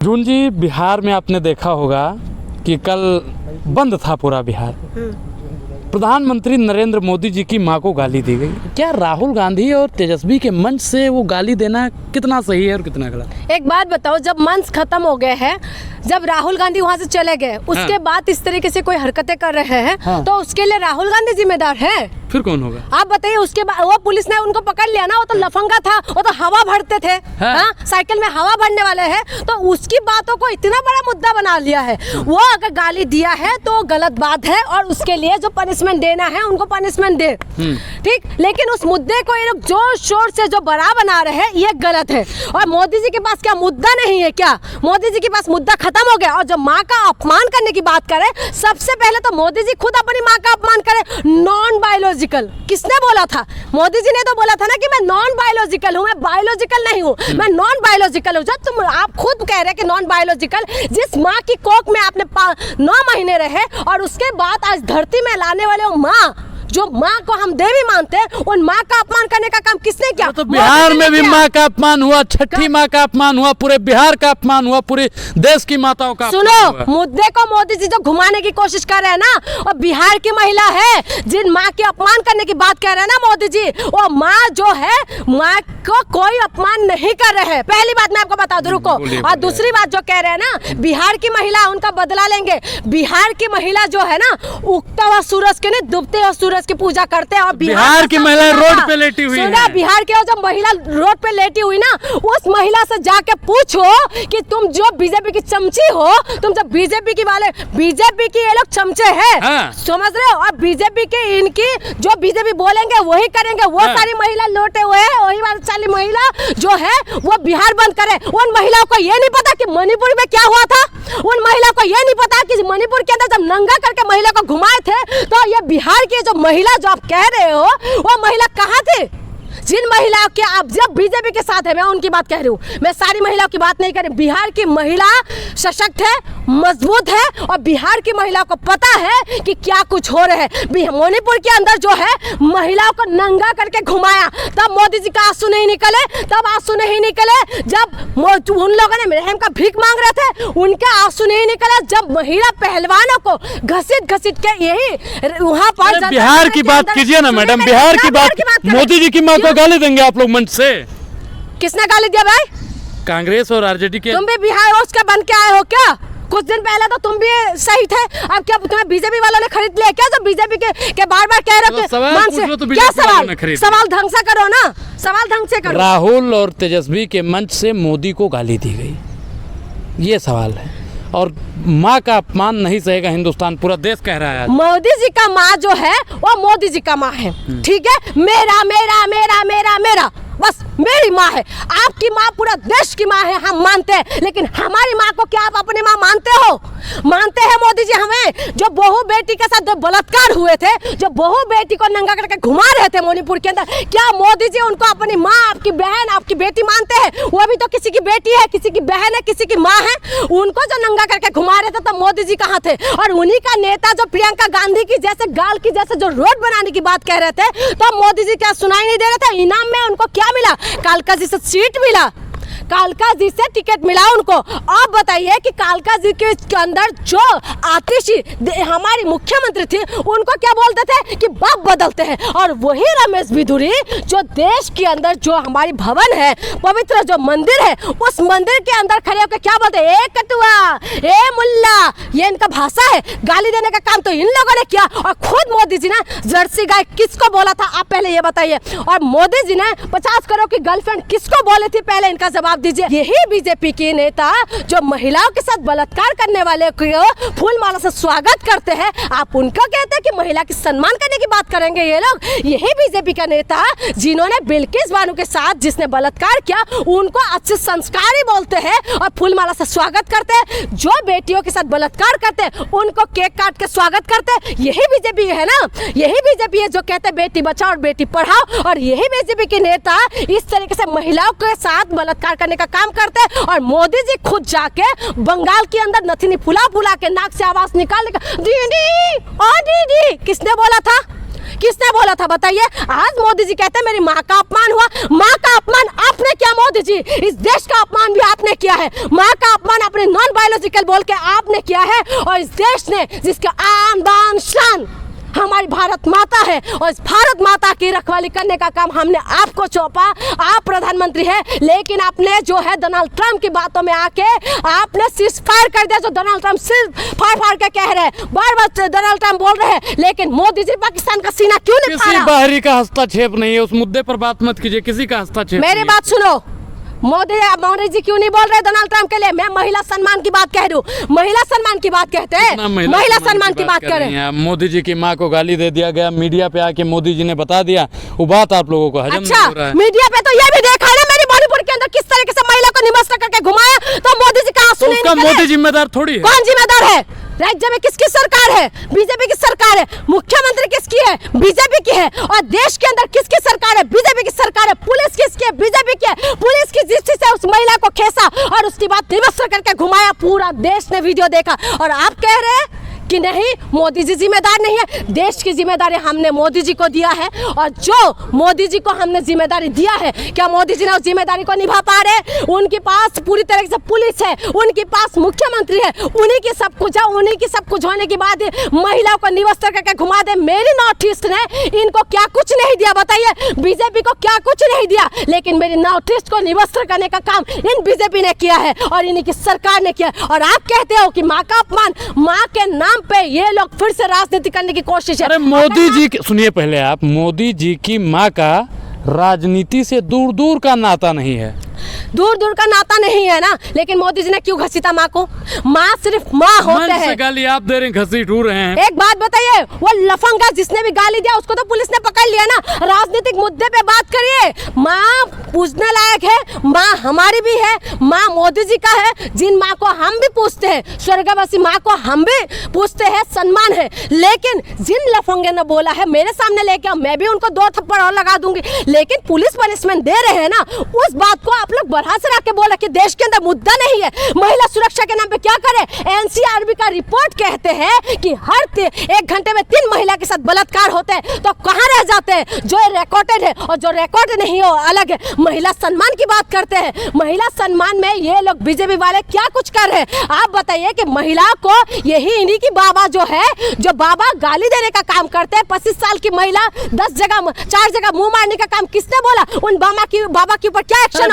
अर्जुन जी, बिहार में आपने देखा होगा कि कल बंद था पूरा बिहार। प्रधानमंत्री नरेंद्र मोदी जी की मां को गाली दी गई। क्या राहुल गांधी और तेजस्वी के मंच से वो गाली देना कितना सही है और कितना गलत? एक बात बताओ, जब मंच खत्म हो गए हैं, जब राहुल गांधी वहां से चले गए, उसके बाद इस तरीके से कोई हरकतें कर रहे हैं, तो उसके लिए राहुल गांधी जिम्मेदार है? फिर कौन होगा? आप बताइए। उसके बाद वो पुलिस ने उनको पकड़ लिया ना, वो तो लफंगा था, वो तो हवा भरते थे। हाँ? साइकिल में हवा भरने वाले हैं, तो उसकी बातों को इतना बड़ा मुद्दा बना लिया है। वो अगर गाली दिया है तो गलत बात है, और उसके लिए जो पनिशमेंट देना है उनको पनिशमेंट दे, ठीक। लेकिन उस मुद्दे को ये लोग जोर शोर से जो बड़ा बना रहे हैं, ये गलत है। और मोदी जी के पास क्या मुद्दा नहीं है क्या? मोदी जी के पास मुद्दा खत्म हो गया। और जब माँ का अपमान करने की बात करें, सबसे पहले तो मोदी जी खुद अपनी माँ का अपमान करें। नॉन बायोलॉजिकल किसने बोला था? मोदी जी ने तो बोला था ना कि मैं नॉन बायोलॉजिकल हूँ, मैं बायोलॉजिकल नहीं हूँ, मैं नॉन बायोलॉजिकल हूँ। जब तुम आप खुद कह रहे हैं कि नॉन बायोलॉजिकल, जिस माँ की कोख में आपने 9 महीने रहे, और उसके बाद आज धरती में लाने वाले हो माँ, जो माँ को हम देवी मानते हैं, उन माँ का अपमान करने का काम किसने किया? तो बिहार में भी माँ का अपमान हुआ, छठी माँ का अपमान हुआ, पूरे बिहार का अपमान हुआ, पूरे देश की माताओं का। सुनो, मुद्दे को मोदी जी जो घुमाने की कोशिश कर रहे हैं ना, और बिहार की महिला है जिन माँ के अपमान करने की बात कर रहे हैं ना मोदी जी, वो माँ जो है, माँ को कोई अपमान नहीं कर रहे हैं। पहली बात मैं आपको बता दूं, रुको। और दूसरी बात जो कह रहे हैं ना, बिहार की महिला उनका बदला लेंगे। बिहार की महिला जो है ना, उगता हुआ सूरज के नहीं, डूबते हुए सूरज की पूजा करते हैं। और बिहार की महिला रोड पे लेटी हुई है। बिहार की जो महिला रोड पे लेटी हुई ना, उस महिला से जाके पूछो कि तुम जो बीजेपी की चमची हो, तुम जब बीजेपी की वाले, बीजेपी की ये लोग चमचे हैं, समझ रहे हो? और बीजेपी के इनकी जो बीजेपी बोलेंगे वही करेंगे। वो सारी महिला लौटे हुए हैं, वही वाली सारी महिला जो है वो बिहार बंद करे। उन महिलाओं को ये नहीं पता कि मणिपुर में क्या हुआ था? उन महिला को ये नहीं पता कि मणिपुर के अंदर जब नंगा करके महिला को घुमाए थे, तो ये बिहार की जो महिला जो आप कह रहे हो, वो महिला कहाँ थी? जिन महिलाओं के आप जब बीजेपी के साथ है, मैं उनकी बात कह रही हूँ, मैं सारी महिलाओं की बात नहीं कर रही। बिहार की महिला सशक्त है, मजबूत है, और बिहार की महिलाओं को पता है कि क्या कुछ हो रहा है। मणिपुर के अंदर जो है महिलाओं को नंगा करके घुमाया, तब मोदी जी का आंसू नहीं निकले, तब आंसू नहीं निकले जब उन लोगों ने रहम का भीख मांग रहे थे, उनके आंसू नहीं निकले जब महिला पहलवानों को घसीट के यही वहाँ पर। बिहार की बात कीजिए ना मैडम, बिहार की बात। मोदी जी की माँ को गाली देंगे आप लोग मंच से? किसने गाली दिया भाई? कांग्रेस और आरजेडी के। तुम भी बिहार उसका बन के आए हो क्या? कुछ दिन पहले तो तुम भी सही थे, अब क्या तुम्हें बीजेपी वालों ने खरीद लिया क्या? जो बीजेपी के बार-बार कह रहे हो कि क्या सवाल ढंग से करो ना, सवाल ढंग से करो। राहुल और तेजस्वी के मंच से मोदी को गाली दी गई, ये सवाल है। और माँ का अपमान नहीं सहेगा हिंदुस्तान, पूरा देश कह रहा है। मोदी जी का माँ जो है वो मोदी जी का माँ है, ठीक है? मेरा मेरा मेरा मेरा मेरा, बस मेरी माँ है। आपकी माँ पूरा देश की माँ है, हम मानते हैं, लेकिन हमारी माँ को क्या आप अपनी माँ मानते हो? मानते हैं मोदी जी हमें? जो बहू बेटी के साथ जो बलात्कार हुए थे, जो बहू बेटी को नंगा करके घुमा रहे थे मणिपुर के अंदर, क्या मोदी जी उनको अपनी माँ, आपकी बहन, आपकी बेटी मानते हैं? वो भी तो किसी की बेटी है, किसी की बहन है, किसी की माँ है। उनको जो नंगा करके घुमा रहे थे, तो मोदी जी कहाँ थे? और उन्हीं का नेता जो प्रियंका गांधी की जैसे गाल की जैसे जो रोड बनाने की बात कह रहे थे, तो मोदी जी क्या सुनाई नहीं दे रहे थे? इनाम में उनको क्या मिला? कालका जी से सीट मिला, कालका जी से टिकट मिला उनको। आप बताइए कि कालका जी के अंदर जो आतिशी हमारी मुख्यमंत्री थी, उनको क्या बोलते थे कि बाप बदलते हैं। और वही रमेश बिधूरी जो देश के अंदर जो हमारी भवन है, पवित्र जो मंदिर है, उस मंदिर के अंदर खड़े होकर क्या बोलते हैं? ए कटुआ, ए मुल्ला, ये इनका भाषा है। गाली देने का काम तो इन लोगों ने किया। और खुद मोदी जी ने जर्सी गाय किसको बोला था, आप पहले ये बताइए। और मोदी जी ने 50 करोड़ की गर्लफ्रेंड किसको बोली थी, पहले इनका जवाब दीजिए। यही बीजेपी के नेता जो महिलाओं के साथ बलात्कार करने वाले को फूलमाला से स्वागत करते हैं, आप उनका कहते हैं कि महिला की सम्मान करने की बात करेंगे ये लोग? यही बीजेपी का नेता जिन्होंने बिल्किस बानो के साथ जिसने बलात्कार किया, उनको अच्छे संस्कारी बोलते हैं और फूलमाला से स्वागत करते हैं। जो बेटियों के साथ बलात्कार करते हैं उनको केक काट के स्वागत करते हैं। यही बीजेपी है ना, यही बीजेपी है जो कहते हैं बेटी बचाओ और बेटी पढ़ाओ। और यही बीजेपी के नेता इस तरीके से महिलाओं के साथ बलात्कार करने का काम करते हैं। और मोदी जी खुद जाके बंगाल के अंदर नथनी फुला फुला के नाक से आवाज निकालने का, दीदी ओ दीदी, किसने बोला था? किसने बोला था बताइए? आज मोदी जी कहते हैं मेरी माँ का अपमान हुआ। माँ का अपमान आपने किया मोदी जी, इस देश का अपमान भी आपने किया है। माँ का अपमान अपने नॉन बायोलॉजिकल बोल के आपने किया है, और इस देश ने जिसका आन बान शान हमारी भारत माता है, और इस भारत माता की रखवाली करने का काम हमने आपको सौंपा। आप प्रधानमंत्री हैं, लेकिन आपने जो है डोनाल्ड ट्रंप की बातों में आके आपने सीज फायर कर दिया। जो डोनाल्ड ट्रंप सिर्फ फाड़ फाड़ के कह रहे हैं, बार बार डोनाल्ड ट्रंप बोल रहे हैं, लेकिन मोदी जी पाकिस्तान का सीना क्यों नहीं किसी फाड़ा? बाहरी का हस्तक्षेप नहीं है, उस मुद्दे पर बात मत कीजिए, किसी का हस्तक्षेप मेरी नहीं है। बात सुनो, मोदी जी क्यों नहीं बोल रहे डोनाल्ड ट्रंप के लिए? मैं महिला सम्मान की बात कह रही हूँ। महिला सम्मान की बात कहते हैं, महिला सम्मान की बात करें। मोदी जी की माँ को गाली दे दिया गया, मीडिया पे आके मोदी जी ने बता दिया, वो बात आप लोगों को हजम अच्छा, नहीं हो रहा है। मीडिया पे तो ये भी देखा है ना मेरी मणिपुर के अंदर किस तरीके से महिला को निमस्त्र करके घुमाया, तो मोदी जी का आंसू तो नहीं उसका निकले? मोदी जिम्मेदार थोड़ी है। कौन जिम्मेदार है? राज्य में किसकी सरकार है? बीजेपी की सरकार है। मुख्यमंत्री किसकी है? बीजेपी की है। और देश के अंदर किसकी सरकार है? बीजेपी की सरकार है। पुलिस किसकी है? बीजेपी की है। पुलिस की दृष्टि से उस महिला को खेसा और उसके बाद निमस्त्र करके घुमाया, पूरा देश ने वीडियो देखा। और आप कह रहे हैं कि नहीं मोदी जी जिम्मेदार नहीं है? देश की जिम्मेदारी हमने मोदी जी को दिया है, और जो मोदी जी को हमने जिम्मेदारी दिया है, क्या मोदी जी ने उस जिम्मेदारी को निभा पा रहे? उनके पास पूरी तरह से पुलिस है, उनके पास मुख्यमंत्री है, उन्हीं की सब कुछ है। उन्हीं की सब कुछ होने के बाद महिलाओं को निवस्त्र करके घुमा दे। मेरी नॉर्थ ईस्ट ने इनको क्या कुछ नहीं दिया बताइए? बीजेपी को क्या कुछ नहीं दिया, लेकिन मेरी नॉर्थ ईस्ट को निवस्त्र करने का काम इन बीजेपी ने किया है और इन्हीं की सरकार ने किया। और आप कहते हो कि माँ का अपमान, माँ के नाम पे ये लोग फिर से राजनीति करने की कोशिश है। अरे मोदी जी सुनिए पहले आप, मोदी जी की माँ का राजनीति से दूर दूर का नाता नहीं है। दूर दूर का नाता नहीं है ना, लेकिन मोदी जी ने क्यों घसीटा माँ को? माँ सिर्फ माँ होते हैं। गाली आप दे रहे हैं, घसीट रहे हैं। एक बात बताइए, वो लफंगा जिसने भी गाली दिया उसको तो पुलिस ने पकड़ लिया ना। राजनीतिक मुद्दे पे बात करिए। माँ पूछने लायक है, माँ हमारी भी है, माँ मोदी जी का है, जिन माँ को हम भी पूछते हैं, स्वर्गवासी माँ को हम भी पूछते हैं, सम्मान है। लेकिन जिन लफंगे ने बोला है मेरे सामने लेके आओ, मैं भी उनको 2 थप्पड़ और लगा दूंगी। लेकिन पुलिस पनिशमेंट दे रहे हैं ना, उस बात को आप लोग बढ़ा चढ़ा के बोला कि देश के अंदर मुद्दा नहीं है। महिला सुरक्षा के नाम पे क्या करे? एनसीआरबी का रिपोर्ट कहते हैं कि हर 1 घंटे में 3 महिला के साथ बलात्कार होते हैं, तो कहाँ रह जाते हैं? जो रिकॉर्डेड है और जो रिकॉर्ड नहीं हो अलग है। महिला सम्मान की बात करते हैं, महिला सम्मान में ये लोग बीजेपी वाले क्या कुछ कर रहे हैं? आप बताइए कि महिला को यही इन्हीं की बाबा जो है, जो बाबा गाली देने का काम करते हैं। 25 साल की महिला 4 जगह मुंह मारने का काम किसने बोला? उन बाबा के ऊपर क्या एक्शन?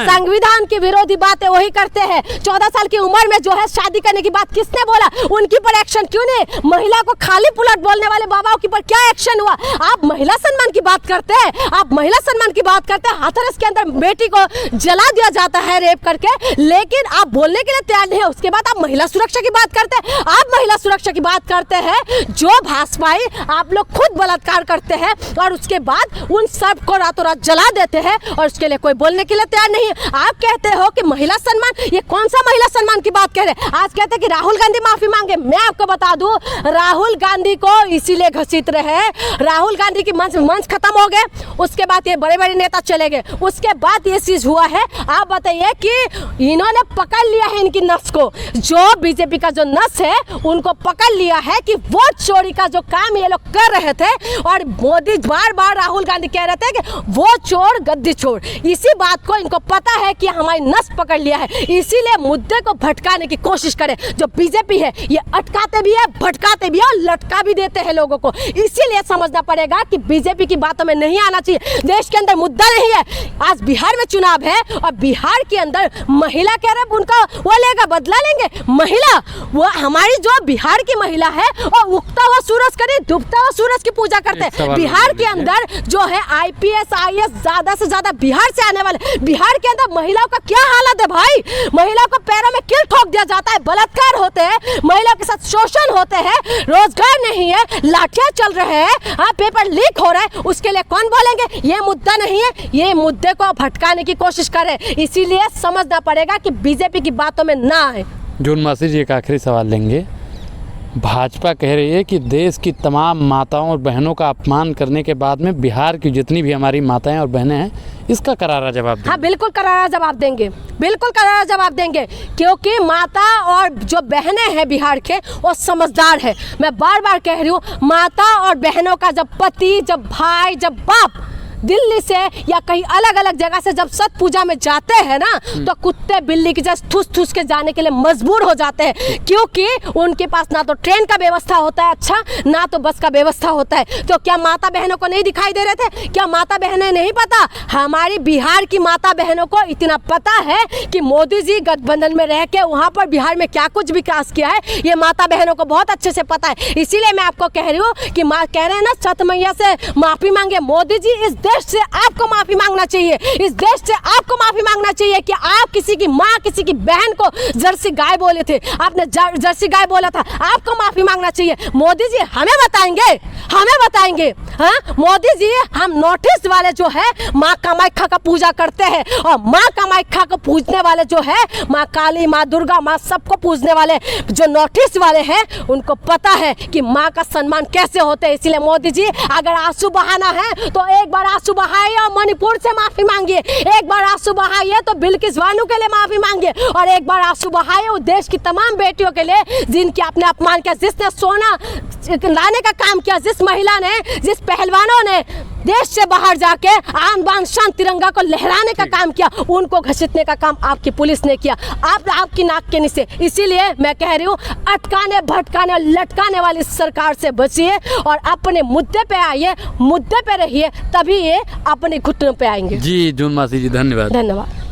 संविधान के विरोधी बातें वही करते हैं। 14 साल की उम्र में जो है शादी करने की बात किसने बोला? उनके पर एक्शन क्यों नहीं? महिला को खाली पुलट बोलने वाले बाबाओं के पर क्या एक्शन हुआ? आप महिला सम्मान की बात करते हैं, आप महिला सम्मान की बात करते हैं। हाथरस के अंदर बेटी को जला दिया जाता है रेप करके, लेकिन आप बोलने के लिए तैयार नहीं है। उसके बाद आप महिला सुरक्षा की बात करते हैं। आप महिला सुरक्षा की बात करते हैं, जो भाजपाई आप लोग खुद बलात्कार करते हैं और उसके बाद उन सब को रातों रात जला देते हैं, और उसके लिए कोई बोलने के लिए तैयार नहीं है। आप कहते हो कि महिला सम्मान, ये कौन सा महिला सम्मान की बात कह रहे हैं? आज कहते हैं कि राहुल गांधी माफी मांगे। मैं आपको बता दूं, राहुल गांधी को इसीलिए घसीट रहे हैं। राहुल गांधी की मंच खत्म हो गए, उसके बाद ये बड़े बड़े नेता चले गए, उसके बाद ये चीज हुआ है। आप बताइए कि इन्होंने पकड़ लिया है इनकी नस को, जो बीजेपी का जो नस है उनको पकड़ लिया है कि वोट चोरी का जो काम ये लोग कर रहे थे। और मोदी बार बार राहुल गांधी कह रहे थे कि वोट चोर गद्दी छोड़। इसी बात को इनको पता है कि हमारी नस पकड़ लिया है, इसीलिए मुद्दे को भटकाने की कोशिश करे। जो बीजेपी है ये अटकाते भी है, भटकाते भी है और लटका भी देते हैं लोगों को। इसीलिए समझना पड़ेगा कि बीजेपी की बातों में नहीं आना चाहिए। देश के अंदर मुद्दा नहीं है। आज बिहार में चुनाव है और बिहार के अंदर महिला कह रहे उनका वो लेगा, बदला लेंगे। महिला वो हमारी जो बिहार की महिला है और उगता हुआ सूरज करे, डूबता हुआ सूरज की पूजा करते हैं। बिहार के अंदर जो है IPS IAS ज्यादा से ज्यादा बिहार से आने वाले। बिहार के अंदर महिलाओं का क्या हालत है भाई? महिलाओं को पैरों में किल ठोक दिया जाता है, बलात्कार होते हैं, महिलाओं के साथ शोषण होते हैं, रोजगार नहीं है, लाठियां चल रहे हैं, पेपर लीक हो रहा है। उसके लिए कौन बोलेंगे? ये मुद्दा नहीं है। ये मुद्दे को भटकाने की कोशिश कर रहे हैं, इसीलिए समझना पड़ेगा कि बीजेपी की बातों में ना आए। जून मासी जी एक आखिरी सवाल लेंगे। भाजपा कह रही है कि देश की तमाम माताओं और बहनों का अपमान करने के बाद में बिहार की जितनी भी हमारी माताएं और बहनें हैं इसका करारा जवाब दें। हाँ बिल्कुल करारा जवाब देंगे, बिल्कुल करारा जवाब देंगे, क्योंकि माता और जो बहनें हैं बिहार के वो समझदार है। मैं बार बार कह रही हूँ, माता और बहनों का जब पति, जब भाई, जब बाप दिल्ली से या कहीं अलग अलग जगह से जब सत पूजा में जाते हैं ना, तो कुत्ते बिल्ली की जैसे ठूस ठूस के जाने के लिए मजबूर हो जाते हैं, क्योंकि उनके पास ना तो ट्रेन का व्यवस्था होता है अच्छा, ना तो बस का व्यवस्था होता है। तो क्या माता बहनों को नहीं दिखाई दे रहे थे? क्या माता बहनें नहीं पता? हमारी बिहार की माता बहनों को इतना पता है कि मोदी जी गठबंधन में रह के वहाँ पर बिहार में क्या कुछ विकास किया है, ये माता बहनों को बहुत अच्छे से पता है। इसीलिए मैं आपको कह रही हूँ कि कह रहे हैं ना छठ मैया से माफी मांगे। मोदी जी, इस देश से आपको माफी मांगना चाहिए, इस देश से आपको माफी मांगना चाहिए कि आप किसी की माँ, किसी की बहन को जर्सी गाय बोले थे, आपने जर्सी गाय बोला था, आपको माफी मांगना चाहिए। मोदी जी हमें बताएंगे, हमें बताएंगे। हाँ मोदी जी, हम नोटिस वाले जो है माँ कामाख्या का पूजा करते हैं, और माँ कामाख्या को पूजने वाले जो है, माँ काली, माँ दुर्गा, माँ सबको पूजने वाले जो नोटिस वाले हैं, उनको पता है कि माँ का सम्मान कैसे होते हैं। इसलिए मोदी जी, अगर आंसू बहाना है तो एक बार आंसू बहाइए और मणिपुर से माफी मांगिए, एक बार आंसू बहाइए तो बिल्किस बानो के लिए माफी मांगिए, और एक बार आंसू बहाइए उस देश की तमाम बेटियों के लिए जिनके आपने अपमान किया, जिसने सोना लाने का काम किया, जिस महिला ने, जिस पहलवानों ने देश से बाहर जाके आन बान शान तिरंगा को लहराने का काम किया, उनको घसीटने का काम आपकी पुलिस ने किया, आपकी नाक के नीचे। इसीलिए मैं कह रही हूँ, अटकाने भटकाने और लटकाने वाली सरकार से बचिए और अपने मुद्दे पे आइए, मुद्दे पे रहिए, तभी ये अपने घुटनों पे आएंगे। जी जून मासी जी, धन्यवाद। धन्यवाद।